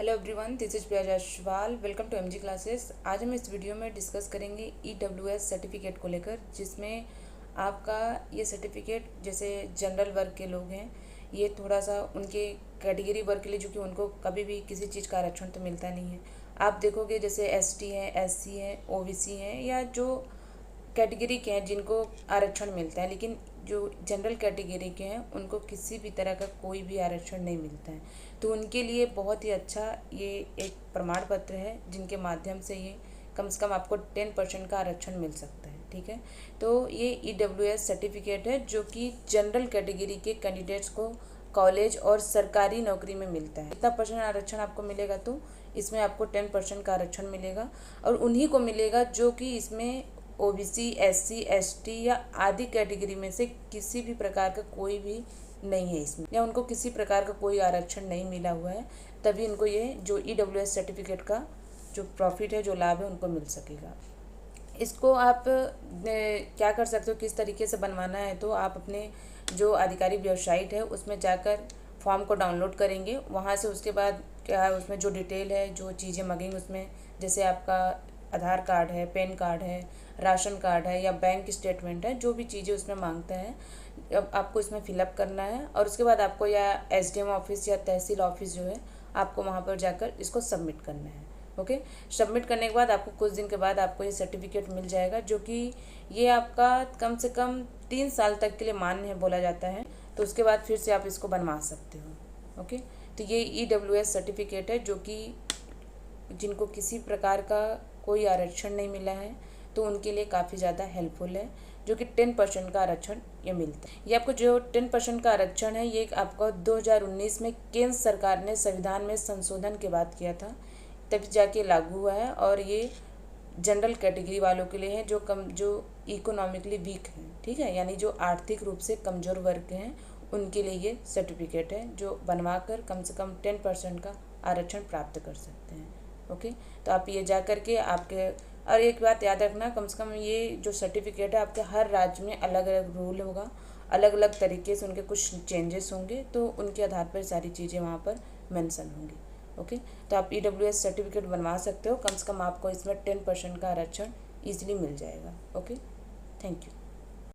Hello everyone, this is Priya Jaiswal. Welcome to MG classes. आज हम इस वीडियो में डिस्कस करेंगे ईडब्ल्यूएस सर्टिफिकेट को लेकर, जिसमें आपका ये सर्टिफिकेट जैसे जनरल वर्ग के लोग हैं, ये थोड़ा सा उनके कैटेगरी वर्ग के लिए, जो कि उनको कभी भी किसी चीज़ का आरक्षण तो मिलता नहीं है। आप देखोगे जैसे एसटी हैं, एससी हैं, ओबीसी हैं, या जो कैटेगरी के हैं जिनको आरक्षण मिलता है, लेकिन जो जनरल कैटेगरी के हैं उनको किसी भी तरह का कोई भी आरक्षण नहीं मिलता है। तो उनके लिए बहुत ही अच्छा ये एक प्रमाण पत्र है, जिनके माध्यम से ये कम से कम आपको 10% का आरक्षण मिल सकता है। ठीक है, तो ये ईडब्ल्यूएस सर्टिफिकेट है जो कि जनरल कैटेगरी के कैंडिडेट्स को कॉलेज और सरकारी नौकरी में मिलता है। कितना परसेंट आरक्षण आपको मिलेगा, तो इसमें आपको 10% का आरक्षण मिलेगा, और उन्हीं को मिलेगा जो कि इसमें ओबीसी, एससी, एसटी या आदि कैटेगरी में से किसी भी प्रकार का कोई भी नहीं है इसमें, या उनको किसी प्रकार का कोई आरक्षण नहीं मिला हुआ है, तभी इनको ये जो ईडब्ल्यूएस सर्टिफिकेट का जो प्रॉफिट है, जो लाभ है, उनको मिल सकेगा। इसको आप क्या कर सकते हो, किस तरीके से बनवाना है, तो आप अपने जो आधिकारिक वेबसाइट है उसमें जाकर फॉर्म को डाउनलोड करेंगे। वहाँ से उसके बाद क्या है, उसमें जो डिटेल है, जो चीज़ें मांगेंगी उसमें, जैसे आपका आधार कार्ड है, पैन कार्ड है, राशन कार्ड है, या बैंक स्टेटमेंट है, जो भी चीज़ें उसमें मांगता है, अब आपको इसमें फिलअप करना है। और उसके बाद आपको या एसडीएम ऑफिस या तहसील ऑफिस जो है, आपको वहाँ पर जाकर इसको सबमिट करना है। ओके, सबमिट करने के बाद आपको कुछ दिन के बाद आपको ये सर्टिफिकेट मिल जाएगा, जो कि ये आपका कम से कम 3 साल तक के लिए मान्य है बोला जाता है। तो उसके बाद फिर से आप इसको बनवा सकते हो। ओके, तो ये ईडब्ल्यूएस सर्टिफिकेट है जो कि जिनको किसी प्रकार का कोई आरक्षण नहीं मिला है, तो उनके लिए काफ़ी ज़्यादा हेल्पफुल है, जो कि 10% का आरक्षण ये मिलता है। ये आपको जो 10% का आरक्षण है, ये आपको 2019 में केंद्र सरकार ने संविधान में संशोधन के बाद किया था, तभी जाके लागू हुआ है। और ये जनरल कैटेगरी वालों के लिए है, जो इकोनॉमिकली वीक हैं। ठीक है, यानी जो आर्थिक रूप से कमज़ोर वर्ग के हैं, उनके लिए ये सर्टिफिकेट है, जो बनवा कर कम से कम 10% का आरक्षण प्राप्त कर सकते हैं। ओके, तो आप ये जा करके आपके, और एक बात याद रखना, कम से कम ये जो सर्टिफिकेट है आपके हर राज्य में अलग अलग रूल होगा, अलग अलग तरीके से उनके कुछ चेंजेस होंगे, तो उनके आधार पर सारी चीज़ें वहाँ पर मेंशन होंगी। ओके, तो आप ईडब्ल्यूएस सर्टिफिकेट बनवा सकते हो, कम से कम आपको इसमें 10% का आरक्षण ईजिली मिल जाएगा। Okay, thank you.